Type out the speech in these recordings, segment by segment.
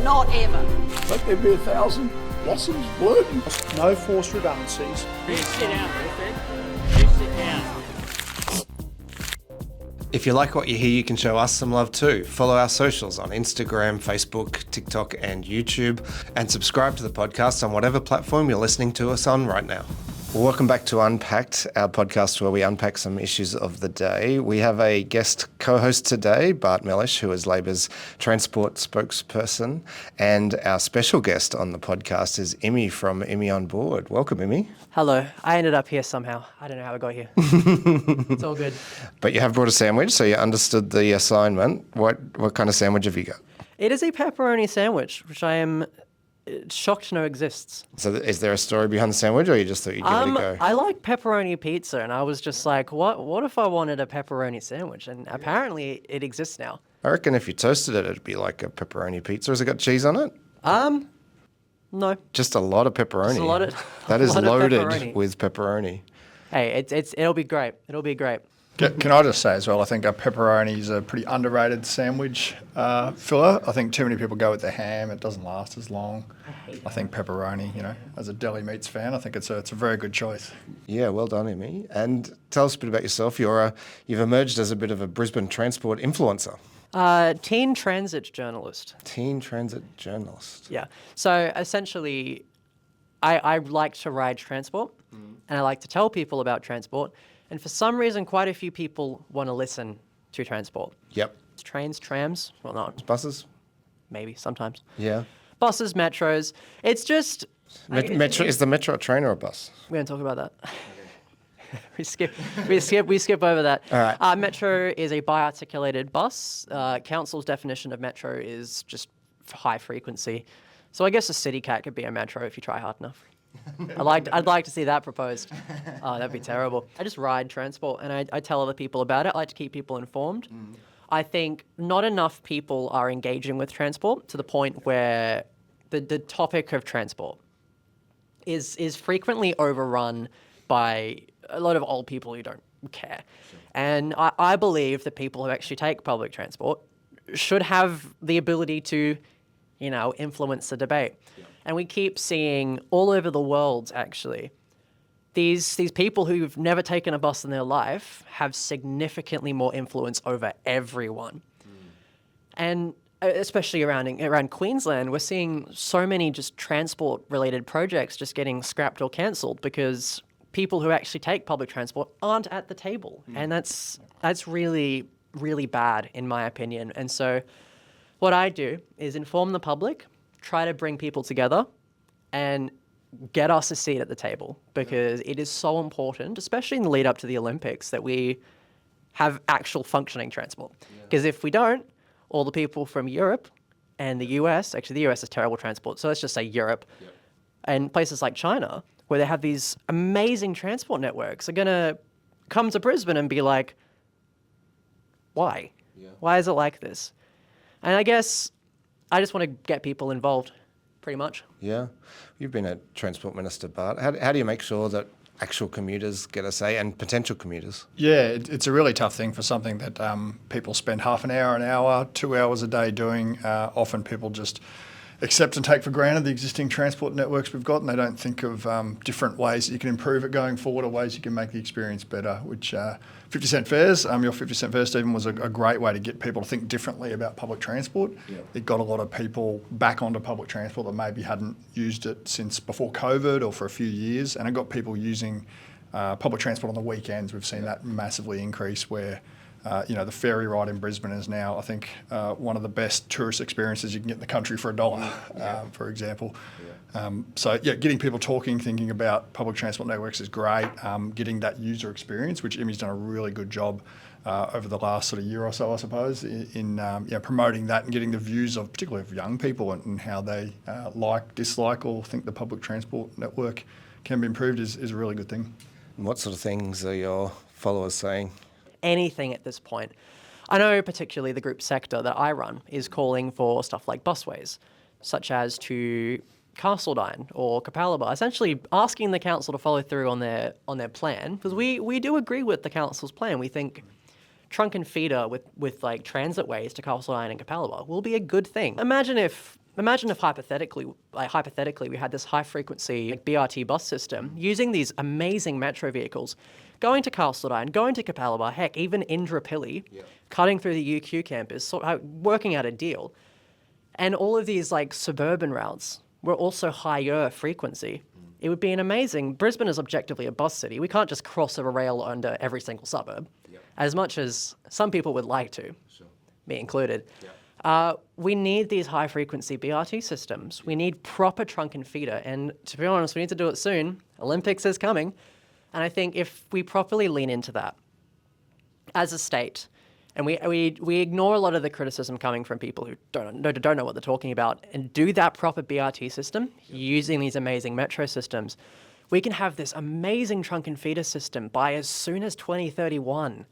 not ever. Let there be 1,000 blossoms bloom. No forced redundancies. You sit down, Wilfred. You sit down. If you like what you hear, you can show us some love too. Follow our socials on Instagram, Facebook, TikTok, and YouTube, and subscribe to the podcast on whatever platform you're listening to us on right now. Well, welcome back to Unpacked, our podcast where we unpack some issues of the day. We have a guest co-host today, Bart Mellish, who is Labor's transport spokesperson, and our special guest on the podcast is Immy from ImmyOnBoard. Welcome, Immy. Hello. I ended up here somehow. I don't know how I got here. It's all good. But you have brought a sandwich, so you understood the assignment. What kind of sandwich have you got? It is a pepperoni sandwich, which I am shocked to know exists. So is there a story behind the sandwich, or you just thought you'd give it a go? I like pepperoni pizza, and I was just like, what if I wanted a pepperoni sandwich? And apparently it exists now. I reckon if you toasted it, it'd be like a pepperoni pizza. Has it got cheese on it? No. Just a lot of pepperoni. Just a lot of that is lot of loaded pepperoni. with pepperoni. Hey, it'll be great. It'll be great. Can I just say as well, I think a pepperoni is a pretty underrated sandwich filler. I think too many people go with the ham. It doesn't last as long. I think pepperoni, as a deli meats fan, I think it's a very good choice. Yeah, well done, Immy. And tell us a bit about yourself. You've emerged as a bit of a Brisbane transport influencer. Teen transit journalist. Teen transit journalist. Yeah. So essentially, I like to ride transport, and I like to tell people about transport. And for some reason, quite a few people want to listen to transport. Yep. Trains, trams, well, not Buses? maybe, sometimes. Yeah. Buses, metros. It's just... Metro, is the metro a train or a bus? We don't talk about that. we skip over that. All right. Metro is a bi-articulated bus. Council's definition of metro is just high frequency. So I guess a city cat could be a metro if you try hard enough. I'd like to see that proposed. Oh, that'd be terrible. I just ride transport, and I tell other people about it. I like to keep people informed. I think not enough people are engaging with transport to the point where the topic of transport is frequently overrun by a lot of old people who don't care. And I believe that people who actually take public transport should have the ability to, influence the debate. And we keep seeing all over the world, actually, these people who've never taken a bus in their life have significantly more influence over everyone. And especially around Queensland, we're seeing so many just transport-related projects just getting scrapped or cancelled because people who actually take public transport aren't at the table. And that's really, really bad, in my opinion. And so what I do is inform the public, try to bring people together and get us a seat at the table, because it is so important, especially in the lead up to the Olympics, that we have actual functioning transport. Because if we don't, all the people from Europe and the US, actually the US is terrible transport, so let's just say Europe, and places like China, where they have these amazing transport networks, are going to come to Brisbane and be like, why? Why is it like this? And I guess I just want to get people involved, pretty much. Yeah. You've been a transport minister, Bart. How do you make sure that actual commuters get a say, and potential commuters? Yeah, it's a really tough thing for something that people spend half an hour, 2 hours a day doing. Often people just accept and take for granted the existing transport networks we've got, and they don't think of different ways that you can improve it going forward, or ways you can make the experience better, which 50 cent fares, your 50 cent fare, Stephen, was a great way to get people to think differently about public transport. It got a lot of people back onto public transport that maybe hadn't used it since before COVID or for a few years, and it got people using public transport on the weekends. We've seen that massively increase, where the ferry ride in Brisbane is now, I think, one of the best tourist experiences you can get in the country for $1, for example. Getting people talking, thinking about public transport networks is great. Getting that user experience, which Immy's done a really good job over the last sort of year or so, I suppose, in promoting that and getting the views of, particularly of young people, and how they like, dislike, or think the public transport network can be improved is a really good thing. And what sort of things are your followers saying? Anything at this point. I know particularly the group sector that I run is calling for stuff like busways, such as to Castledine or Capalaba, essentially asking the council to follow through on their plan, because we do agree with the council's plan. We think trunk and feeder with like transit ways to Castledine and Capalaba will be a good thing. Imagine if Imagine if hypothetically we had this high frequency BRT bus system using these amazing metro vehicles, going to Castledine, going to Capalaba, heck, even Indooroopilly, cutting through the UQ campus, working out a deal. And all of these like suburban routes were also higher frequency. It would be an amazing. Brisbane is objectively a bus city. We can't just cross a rail under every single suburb, as much as some people would like to, me included. We need these high frequency BRT systems. We need proper trunk and feeder. And to be honest, we need to do it soon. Olympics is coming. And I think if we properly lean into that as a state, and we ignore a lot of the criticism coming from people who don't know what they're talking about, and do that proper BRT system using these amazing metro systems, we can have this amazing trunk and feeder system by as soon as 2031,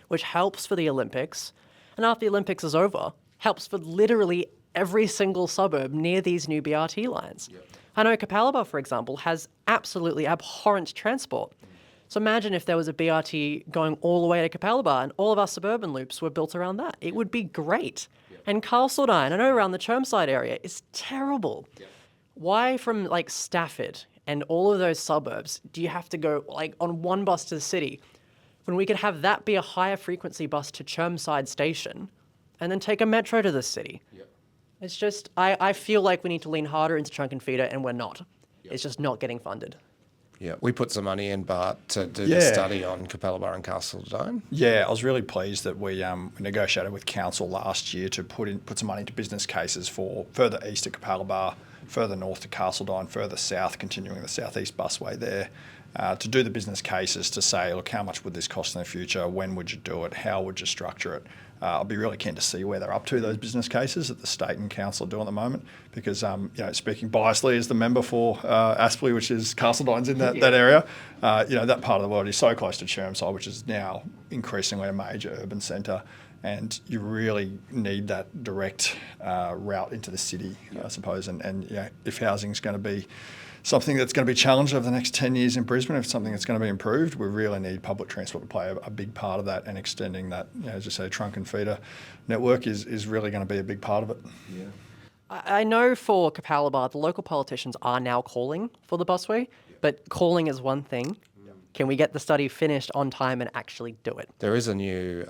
which helps for the Olympics. And after the Olympics is over, helps for literally every single suburb near these new BRT lines. I know Capalaba, for example, has absolutely abhorrent transport. So imagine if there was a BRT going all the way to Capalaba and all of our suburban loops were built around that. It would be great. And Castledine, I know around the Chermside area, is terrible. Why from like Stafford and all of those suburbs do you have to go like on one bus to the city when we could have that be a higher frequency bus to Chermside Station and then take a metro to the city? It's just, I feel like we need to lean harder into trunk and feeder, and we're not. It's just not getting funded. Yeah, we put some money in, Bart, to do the study on Capalaba and Castledine. Yeah, I was really pleased that we negotiated with council last year to put some money into business cases for further east to Capalaba, further north to Castledine, further south, continuing the southeast busway there, to do the business cases to say, look, how much would this cost in the future? When would you do it? How would you structure it? I'll be really keen to see where they're up to, those business cases that the state and council do at the moment, because speaking biasly as the member for Aspley, which is Castledine's in that area, that part of the world is so close to Chermside, which is now increasingly a major urban centre, and you really need that direct route into the city, I suppose. And if housing is going to be something that's going to be challenged over the next 10 years in Brisbane, if it's something that's going to be improved, we really need public transport to play a big part of that, and extending that, as you say, trunk and feeder network is really going to be a big part of it. I know for Capalaba, the local politicians are now calling for the busway, but calling is one thing. Can we get the study finished on time and actually do it? There is a new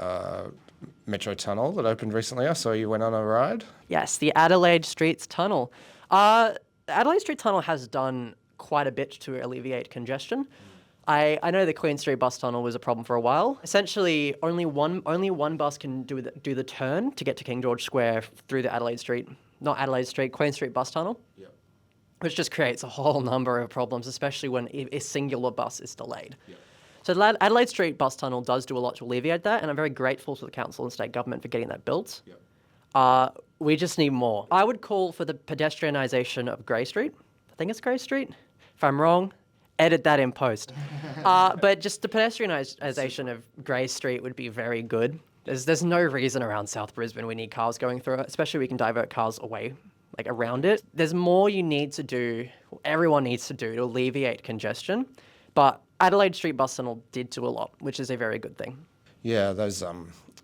metro tunnel that opened recently. I saw you went on a ride. Yes, the Adelaide Streets Tunnel. The Adelaide Street Tunnel has done quite a bit to alleviate congestion. I know the Queen Street Bus Tunnel was a problem for a while. Essentially, only one bus can do the turn to get to King George Square through the Queen Street Bus Tunnel, which just creates a whole number of problems, especially when a singular bus is delayed. So the Adelaide Street Bus Tunnel does do a lot to alleviate that, and I'm very grateful to the council and state government for getting that built. We just need more. I would call for the pedestrianisation of Grey Street. I think it's Grey Street. If I'm wrong, edit that in post. But just the pedestrianisation of Grey Street would be very good. There's no reason around South Brisbane we need cars going through it, especially we can divert cars away, like around it. There's more you need to do, everyone needs to do to alleviate congestion. But Adelaide Street Bus Tunnel did do a lot, which is a very good thing. Yeah, those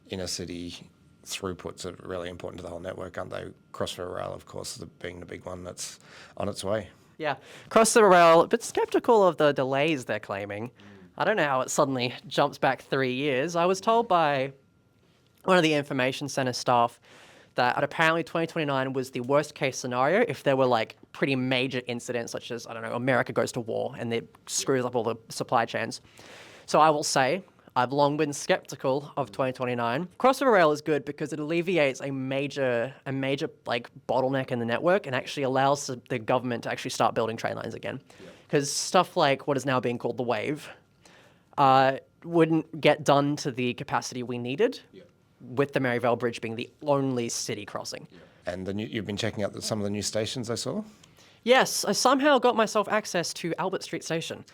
inner city throughputs are really important to the whole network, aren't they? Crossriver Rail, of course, being the big one that's on its way. Yeah, Crossriver Rail, a bit sceptical of the delays they're claiming. I don't know how it suddenly jumps back 3 years. I was told by one of the information centre staff that apparently 2029 was the worst case scenario if there were like pretty major incidents such as, I don't know, America goes to war and it screws up all the supply chains. So I will say, I've long been skeptical of 2029. Crossriver Rail is good because it alleviates a major like bottleneck in the network and actually allows the government to actually start building train lines again. Because stuff like what is now being called the Wave wouldn't get done to the capacity we needed, with the Maryvale Bridge being the only city crossing. And you've been checking out some of the new stations I saw? Yes, I somehow got myself access to Albert Street Station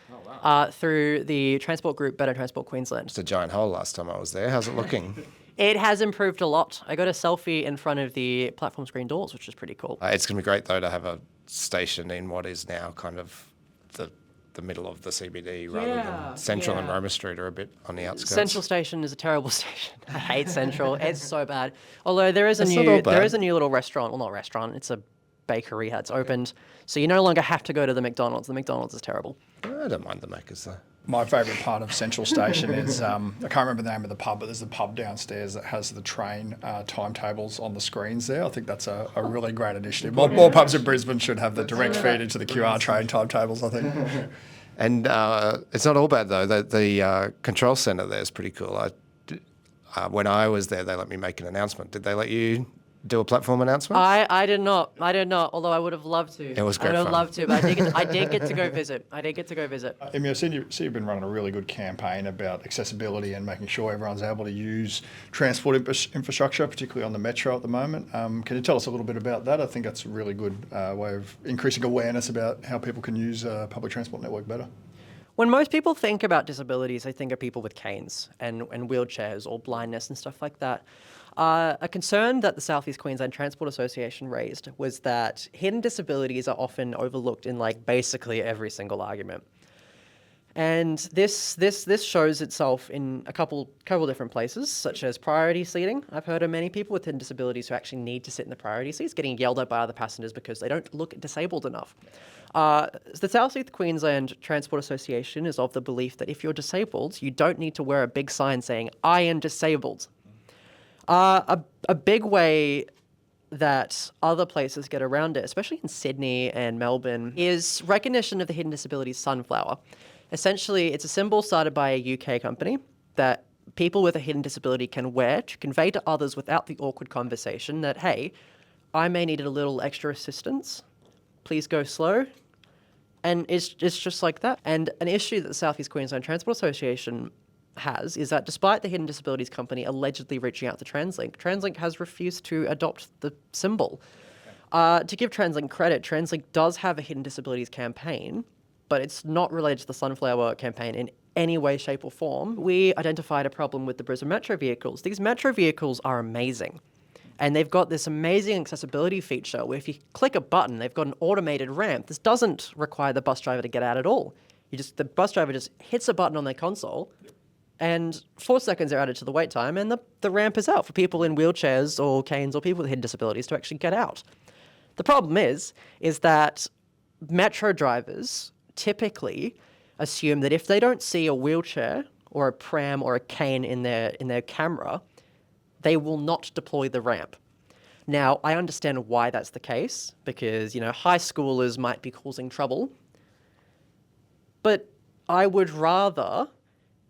through the transport group Better Transport Queensland. It's a giant hole last time I was there. How's it looking? It has improved a lot. I got a selfie in front of the platform screen doors, which is pretty cool. It's going to be great, though, to have a station in what is now kind of the middle of the CBD rather than Central and Roma Street are a bit on the outskirts. Central Station is a terrible station. I hate Central. It's so bad. Although there is a new little restaurant. Well, not restaurant. It's a bakery has opened. So you no longer have to go to the McDonald's. The McDonald's is terrible. I don't mind the Maccas though. My favourite part of Central Station is, I can't remember the name of the pub, but there's the pub downstairs that has the train timetables on the screens there. I think that's a really great initiative. More pubs in Brisbane should have the direct feed into the QR train timetables, I think. And it's not all bad though. The control centre there is pretty cool. When I was there, they let me make an announcement. Did they let you do a platform announcement? I did not. Although I would have loved to. It was great I would have fun. loved to, but I did get to go visit. Immy, I see you've been running a really good campaign about accessibility and making sure everyone's able to use transport infrastructure, particularly on the metro at the moment. Can you tell us a little bit about that? I think that's a really good way of increasing awareness about how people can use a public transport network better. When most people think about disabilities, they think of people with canes and wheelchairs or blindness and stuff like that. A concern that the South East Queensland Transport Association raised was that hidden disabilities are often overlooked in like basically every single argument. And this shows itself in a couple different places, such as priority seating. I've heard of many people with hidden disabilities who actually need to sit in the priority seats, getting yelled at by other passengers because they don't look disabled enough. The South East Queensland Transport Association is of the belief that if you're disabled, you don't need to wear a big sign saying, "I am disabled." A big way that other places get around it, especially in Sydney and Melbourne, is recognition of the hidden disability sunflower. Essentially, it's a symbol started by a UK company that people with a hidden disability can wear to convey to others without the awkward conversation that, hey, I may need a little extra assistance. Please go slow. And it's just like that. And an issue that the South East Queensland Transport Association has is that despite the Hidden Disabilities Company allegedly reaching out to TransLink has refused to adopt the symbol. To give TransLink credit, TransLink does have a Hidden Disabilities campaign, but it's not related to the Sunflower campaign in any way, shape or form. We identified a problem with the Brisbane Metro vehicles. These Metro vehicles are amazing. And they've got this amazing accessibility feature where if you click a button, they've got an automated ramp. This doesn't require the bus driver to get out at all. The bus driver just hits a button on their console, and 4 seconds are added to the wait time, and the ramp is out for people in wheelchairs or canes or people with hidden disabilities to actually get out. The problem is that metro drivers typically assume that if they don't see a wheelchair or a pram or a cane in their camera, they will not deploy the ramp. Now, I understand why that's the case, because, high schoolers might be causing trouble, but I would rather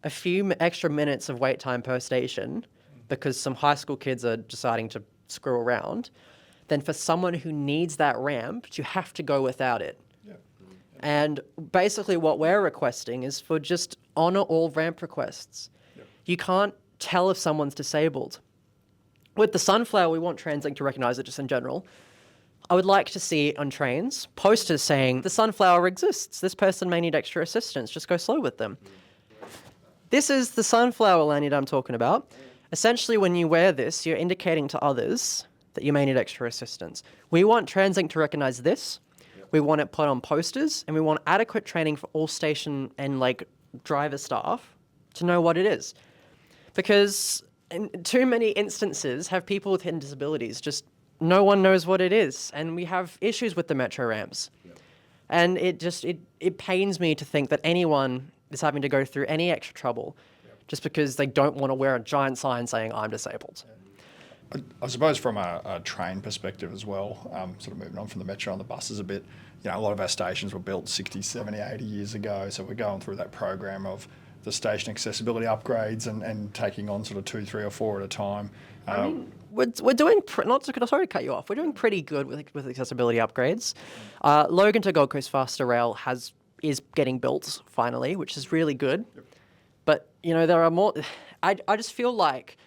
a few extra minutes of wait time per station because some high school kids are deciding to screw around than for someone who needs that ramp to have to go without it. Yeah. And basically what we're requesting is for just honour all ramp requests. Yeah. You can't tell if someone's disabled. With the Sunflower, we want TransLink to recognise it just in general. I would like to see on trains posters saying, the Sunflower exists, this person may need extra assistance, just go slow with them. This is the Sunflower lanyard I'm talking about. Essentially, when you wear this, you're indicating to others that you may need extra assistance. We want TransLink to recognise this. We want it put on posters, and we want adequate training for all station and driver staff to know what it is. Because in too many instances have people with hidden disabilities just no one knows what it is, and we have issues with the metro ramps. And it pains me to think that anyone is having to go through any extra trouble just because they don't want to wear a giant sign saying, I'm disabled. I suppose from a train perspective as well, sort of moving on from the metro and the buses a bit, a lot of our stations were built 60, 70, 80 years ago, so we're going through that program of the station accessibility upgrades and taking on sort of 2, 3 or 4 at a time. We're doing, sorry to cut you off, we're doing pretty good with accessibility upgrades. Logan to Gold Coast Faster Rail is getting built finally, which is really good. Yep. But, there are more, I just feel like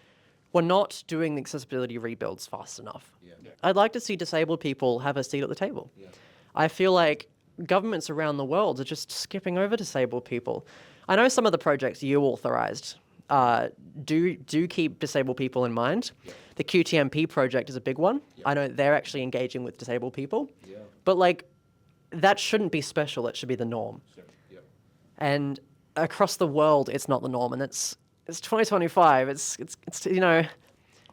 we're not doing the accessibility rebuilds fast enough. Yeah. Yeah. I'd like to see disabled people have a seat at the table. Yeah. I feel like governments around the world are just skipping over disabled people. I know some of the projects you authorised do keep disabled people in mind. Yeah. The QTMP project is a big one. Yeah. I know they're actually engaging with disabled people. Yeah. But that shouldn't be special. It should be the norm. Yeah. And across the world, it's not the norm. And it's 2025. It's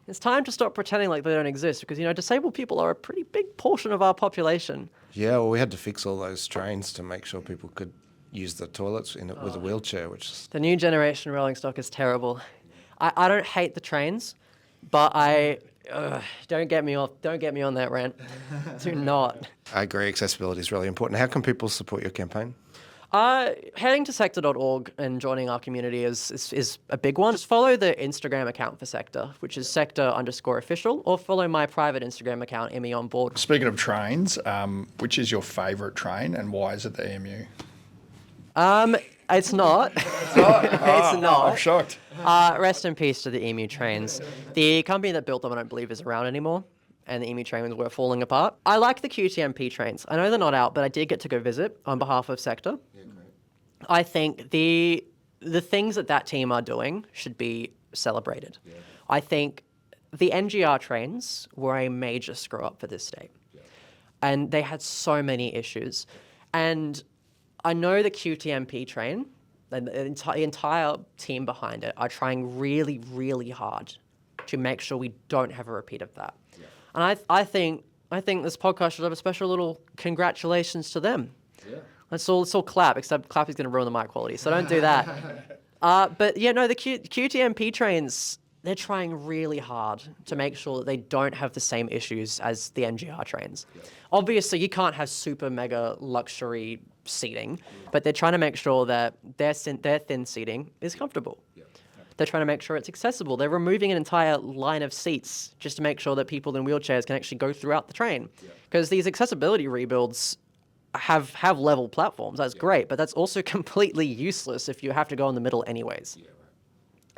It's time to stop pretending like they don't exist because, disabled people are a pretty big portion of our population. Yeah, well, we had to fix all those trains to make sure people could use the toilets with a wheelchair, which is... The new generation rolling stock is terrible. I don't hate the trains, but don't get me on that rant. Do not. I agree, accessibility is really important. How can people support your campaign? Heading to sector.org and joining our community is a big one. Just follow the Instagram account for Sector, which is sector_official, or follow my private Instagram account, ImmyOnBoard. Speaking of trains, which is your favourite train and why is it the EMU? It's not. It's not. I'm shocked. Rest in peace to the EMU trains. The company that built them, I don't believe, is around anymore. And the EMU trains were falling apart. I like the QTMP trains. I know they're not out, but I did get to go visit on behalf of Sector. Yeah, great. I think the things that team are doing should be celebrated. Yeah. I think the NGR trains were a major screw up for this state. Yeah. And they had so many issues. And I know the QTMP train and the entire team behind it are trying really, really hard to make sure we don't have a repeat of that. Yeah. And I think this podcast should have a special little congratulations to them. Yeah. Let's all clap, except clap is going to ruin the mic quality, so don't do that. But yeah, no, the QTMP trains, they're trying really hard to make sure that they don't have the same issues as the NGR trains. Yeah. Obviously, you can't have super mega luxury seating, but they're trying to make sure that their thin seating is comfortable. Yeah. They're trying to make sure it's accessible. They're removing an entire line of seats just to make sure that people in wheelchairs can actually go throughout the train. Because these accessibility rebuilds have level platforms. That's great, but that's also completely useless if you have to go in the middle anyways. Yeah, right.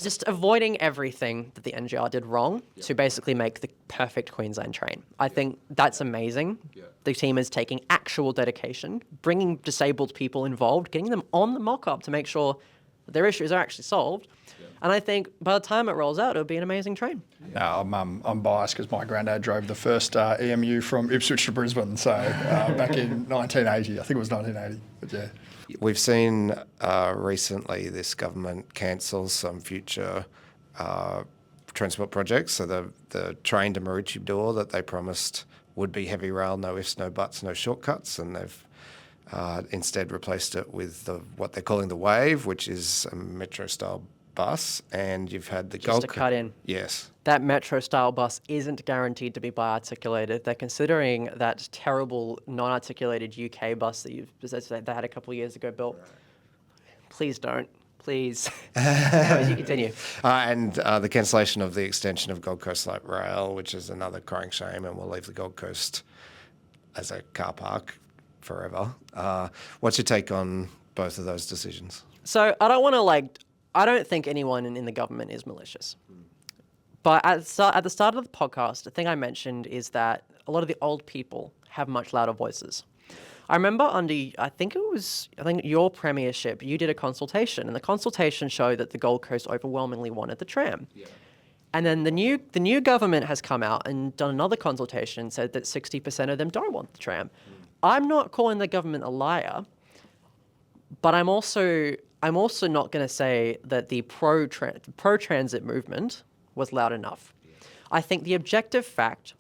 Just avoiding everything that the NGR did wrong to basically make the perfect Queensland train. I think that's amazing. Yeah. The team is taking actual dedication, bringing disabled people involved, getting them on the mock-up to make sure that their issues are actually solved. And I think by the time it rolls out, it'll be an amazing train. No, I'm biased because my granddad drove the first EMU from Ipswich to Brisbane, so back in 1980. I think it was 1980, but yeah. We've seen recently this government cancel some future transport projects. So the train to Maroochydore that they promised would be heavy rail, no ifs, no buts, no shortcuts, and they've instead replaced it with what they're calling the Wave, which is a metro-style bus, and you've had the Gold Coast. Just to cut in. Yes. That metro-style bus isn't guaranteed to be bi-articulated. They're considering that terrible non-articulated UK bus that they had a couple of years ago built. Right. Please don't. Please. As you continue. And the cancellation of the extension of Gold Coast Light Rail, which is another crying shame, and we'll leave the Gold Coast as a car park forever. What's your take on both of those decisions? So I don't think anyone in the government is malicious. But at the start of the podcast, the thing I mentioned is that a lot of the old people have much louder voices. I remember I think your premiership, you did a consultation, and the consultation showed that the Gold Coast overwhelmingly wanted the tram. Yeah. And then the new government has come out and done another consultation and said that 60% of them don't want the tram. I'm not calling the government a liar, but I'm also not going to say that the pro-transit movement was loud enough. Yeah. I think the objective fact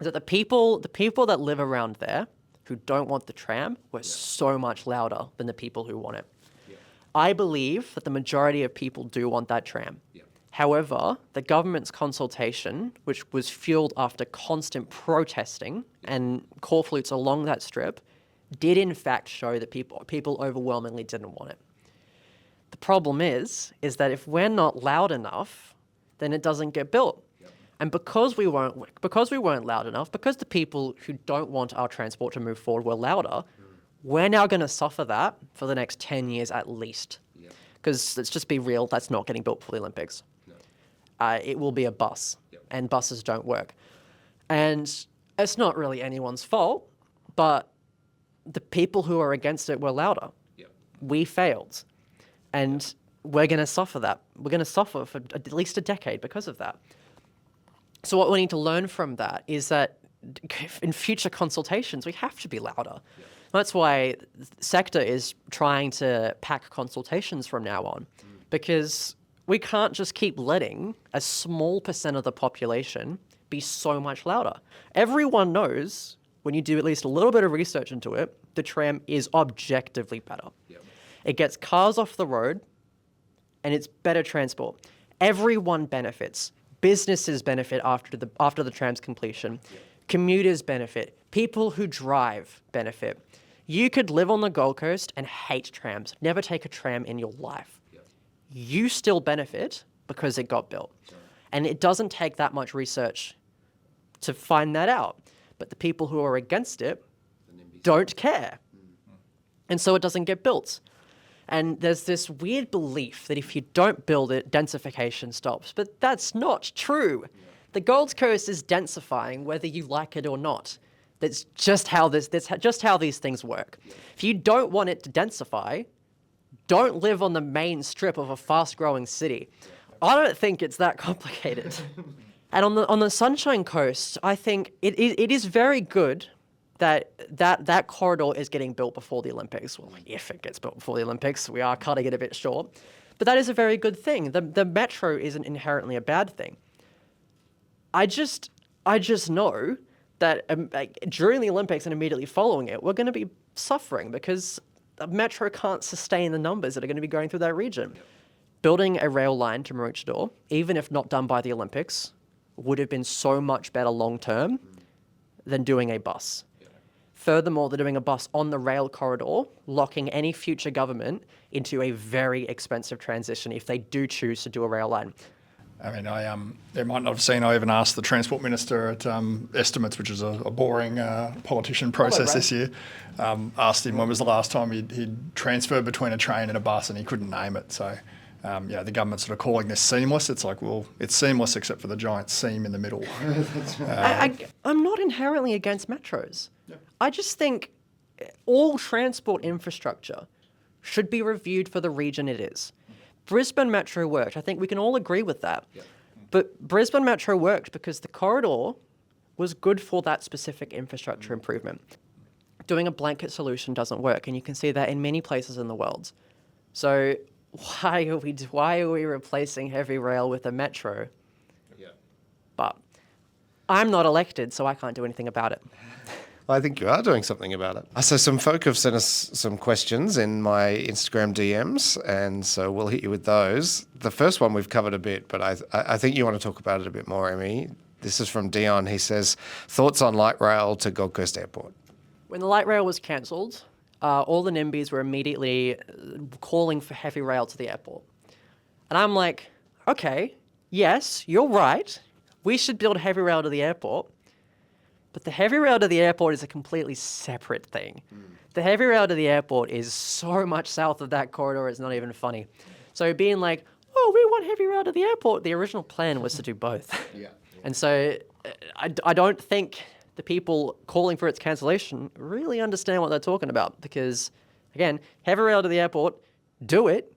is that the people that live around there who don't want the tram were so much louder than the people who want it. Yeah. I believe that the majority of people do want that tram. Yeah. However, the government's consultation, which was fueled after constant protesting and call flutes along that strip, did in fact show that people overwhelmingly didn't want it. The problem is that if we're not loud enough, then it doesn't get built. Yep. And because we weren't loud enough, because the people who don't want our transport to move forward were louder, we're now going to suffer that for the next 10 years at least. Because let's just be real, that's not getting built for the Olympics. No. It will be a bus, and buses don't work. And it's not really anyone's fault, but the people who are against it were louder. Yep. We failed. And we're going to suffer that. We're going to suffer for at least a decade because of that. So what we need to learn from that is that in future consultations, we have to be louder. Yeah. That's why Sector is trying to pack consultations from now on, because we can't just keep letting a small percent of the population be so much louder. Everyone knows, when you do at least a little bit of research into it, the tram is objectively better. Yep. It gets cars off the road, and it's better transport. Everyone benefits. Businesses benefit after the tram's completion. Yep. Commuters benefit. People who drive benefit. You could live on the Gold Coast and hate trams, never take a tram in your life. Yep. You still benefit because it got built. Sure. And it doesn't take that much research to find that out. But the people who are against it don't care. Mm-hmm. And so it doesn't get built. And there's this weird belief that if you don't build it, densification stops. But that's not true. Yeah. The Gold Coast is densifying whether you like it or not. That's just how these things work. Yeah. If you don't want it to densify, don't live on the main strip of a fast-growing city. Yeah. I don't think it's that complicated. And on the Sunshine Coast, I think it is very good that corridor is getting built before the Olympics. Well, if it gets built before the Olympics, we are cutting it a bit short. But that is a very good thing. The metro isn't inherently a bad thing. I just know that during the Olympics and immediately following it, we're going to be suffering because the metro can't sustain the numbers that are going to be going through that region. Yep. Building a rail line to Maroochydore, even if not done by the Olympics, would have been so much better long term than doing a bus. Yeah. Furthermore, they're doing a bus on the rail corridor, locking any future government into a very expensive transition if they do choose to do a rail line. I mean, they might not have seen, I even asked the Transport Minister at Estimates, which is a boring politician process this year, asked him when was the last time he'd transferred between a train and a bus, and he couldn't name it. So, the government's sort of calling this seamless. It's like, well, it's seamless except for the giant seam in the middle. I'm not inherently against metros. Yeah. I just think all transport infrastructure should be reviewed for the region it is. Brisbane Metro worked. I think we can all agree with that. Yep. But Brisbane Metro worked because the corridor was good for that specific infrastructure improvement. Doing a blanket solution doesn't work, and you can see that in many places in the world. So why are we replacing heavy rail with a metro? Yeah. But I'm not elected, so I can't do anything about it. I think you are doing something about it. So some folk have sent us some questions in my Instagram DMs, and so we'll hit you with those. The first one we've covered a bit, but I think you want to talk about it a bit more, Immy. This is from Dion. He says, thoughts on light rail to Gold Coast Airport? When the light rail was cancelled, all the NIMBYs were immediately calling for heavy rail to the airport. And I'm like, okay, yes, you're right. We should build heavy rail to the airport. But the heavy rail to the airport is a completely separate thing. The heavy rail to the airport is so much south of that corridor, it's not even funny. So being like, oh, we want heavy rail to the airport, the original plan was to do both. Yeah. And so I don't think the people calling for its cancellation really understand what they're talking about because, again, heavy rail to the airport, do it,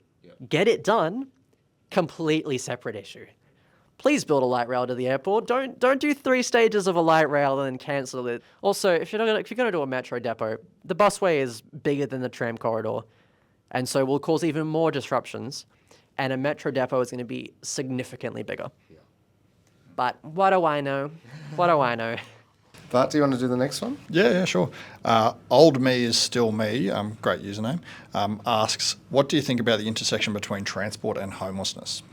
get it done, completely separate issue. Please build a light rail to the airport. Don't do 3 stages of a light rail and then cancel it. Also, if you're going to do a metro depot, the busway is bigger than the tram corridor, and so will cause even more disruptions. And a metro depot is going to be significantly bigger. Yeah. But what do I know? What do I know? Bart, do you want to do the next one? Yeah, sure. Old Me is Still Me, great username, asks, what do you think about the intersection between transport and homelessness?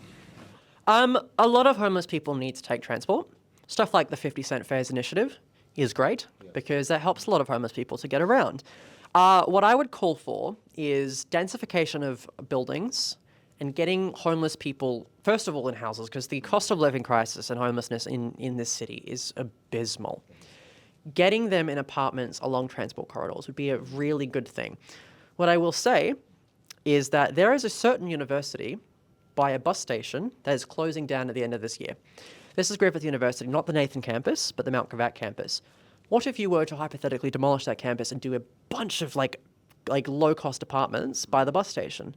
A lot of homeless people need to take transport. Stuff like the 50-cent fares initiative is great because that helps a lot of homeless people to get around. What I would call for is densification of buildings and getting homeless people, first of all, in houses, because the cost of living crisis and homelessness in this city is abysmal. Getting them in apartments along transport corridors would be a really good thing. What I will say is that there is a certain university by a bus station that is closing down at the end of this year. This is Griffith University, not the Nathan campus, but the Mount Gravatt campus. What if you were to hypothetically demolish that campus and do a bunch of like low-cost apartments by the bus station?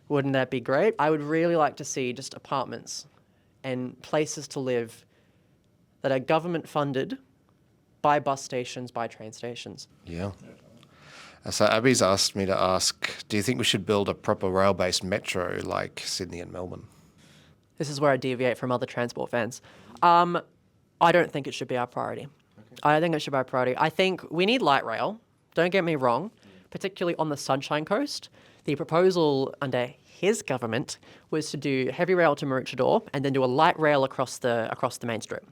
Wouldn't that be great? I would really like to see just apartments and places to live that are government-funded by bus stations, by train stations. Yeah. So Abby's asked me to ask, do you think we should build a proper rail-based metro like Sydney and Melbourne? This is where I deviate from other transport fans. I don't think it should be our priority. I think it should be our priority. I think we need light rail. Don't get me wrong, particularly on the Sunshine Coast. The proposal under his government was to do heavy rail to Maroochydore and then do a light rail across the main strip.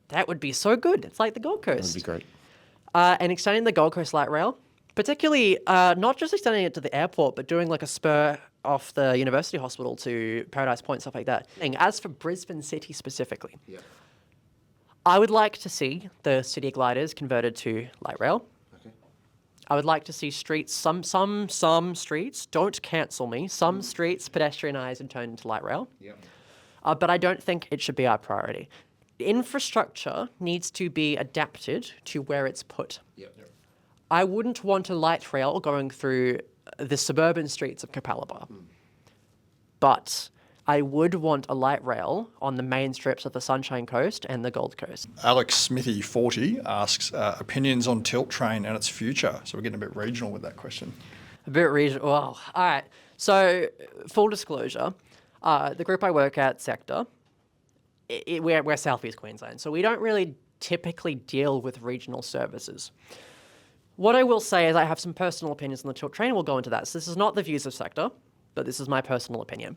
That would be so good. It's like the Gold Coast. That'd be great. And extending the Gold Coast light rail, particularly not just extending it to the airport, but doing like a spur off the university hospital to Paradise Point, stuff like that. And as for Brisbane City specifically, I would like to see the city gliders converted to light rail. I would like to see streets, some streets, don't cancel me, some streets pedestrianised and turned into light rail. But I don't think it should be our priority. Infrastructure needs to be adapted to where it's put. I wouldn't want a light rail going through the suburban streets of Capalaba. But I would want a light rail on the main strips of the Sunshine Coast and the Gold Coast. Alex Smithy 40 asks opinions on Tilt Train and its future. So we're getting a bit regional with that question. A bit regional. Well, all right. So full disclosure, the group I work at, Sector, we're Southeast Queensland. So we don't really typically deal with regional services. What I will say is I have some personal opinions on the Tilt Train. We'll go into that. So this is not the views of Sector, but this is my personal opinion.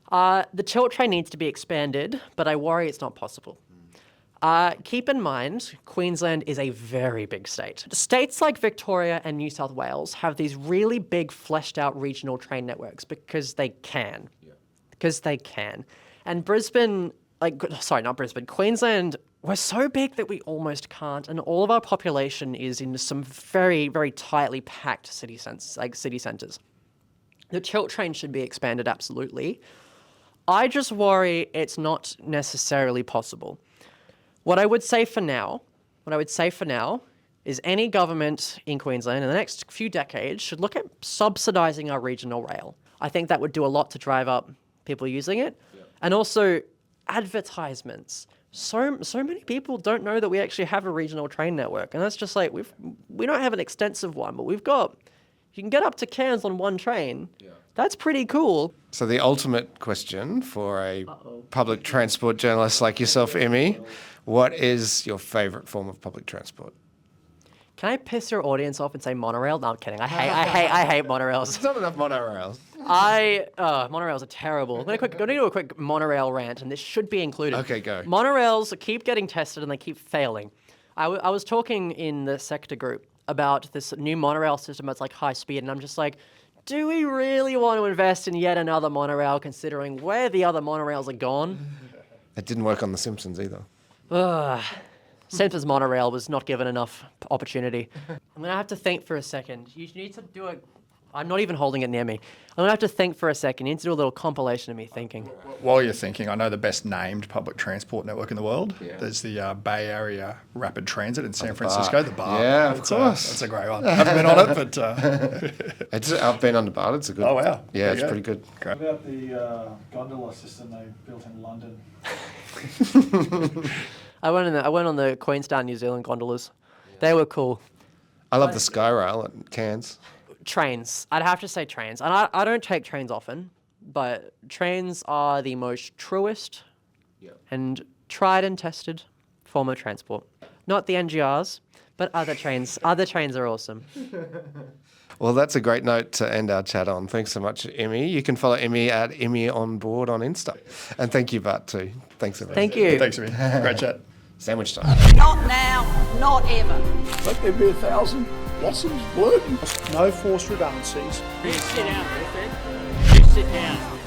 The Tilt Train needs to be expanded, but I worry it's not possible. Keep in mind, Queensland is a very big state. States like Victoria and New South Wales have these really big fleshed out regional train networks because they can. Because they can. And Brisbane, Queensland, we're so big that we almost can't, and all of our population is in some very, very tightly packed city centres. The Tilt Train should be expanded, absolutely. I just worry it's not necessarily possible. What I would say for now is any government in Queensland in the next few decades should look at subsidising our regional rail. I think that would do a lot to drive up people using it. And also advertisements. So many people don't know that we actually have a regional train network. And that's just like, we don't have an extensive one, but you can get up to Cairns on one train. That's pretty cool. So the ultimate question for a public transport journalist like yourself, Immy, what is your favourite form of public transport? Can I piss your audience off and say monorail? No, I'm kidding. I hate monorails. There's not enough monorails. Monorails are terrible. I'm going to do a quick monorail rant, and this should be included. Okay, go. Monorails keep getting tested and they keep failing. I was talking in the Sector group about this new monorail system that's like high speed, and I'm just like, do we really want to invest in yet another monorail considering where the other monorails are gone? It didn't work on The Simpsons either. Simpsons monorail was not given enough opportunity. I'm going to have to think for a second. You need to do it. I'm not even holding it near me. I'm going to have to think for a second. You need to do a little compilation of me thinking. While you're thinking, I know the best named public transport network in the world. There's the Bay Area Rapid Transit in San Francisco, the BART. Yeah, of course. That's a great one. I haven't been on it, but... I've been on the BART. It's a good. Oh, wow. Yeah, it's pretty good. Great. What about the gondola system they built in London? I went on the Queenstown, New Zealand gondolas. They were cool. I love the Skyrail at Cairns. Trains. I'd have to say trains. And I don't take trains often, but trains are the most truest and tried and tested form of transport. Not the NGRs, but other trains. Other trains are awesome. Well, that's a great note to end our chat on. Thanks so much, Immy. You can follow Immy at ImmyOnBoard on Insta. And thank you, Bart, too. Thanks, everyone. Thank you. Thanks, Immy. Great chat. Sandwich time. Not now, not ever. Let there be 1,000 blossoms bloom. No forced redundancies. You sit down, Wilfred. You sit down.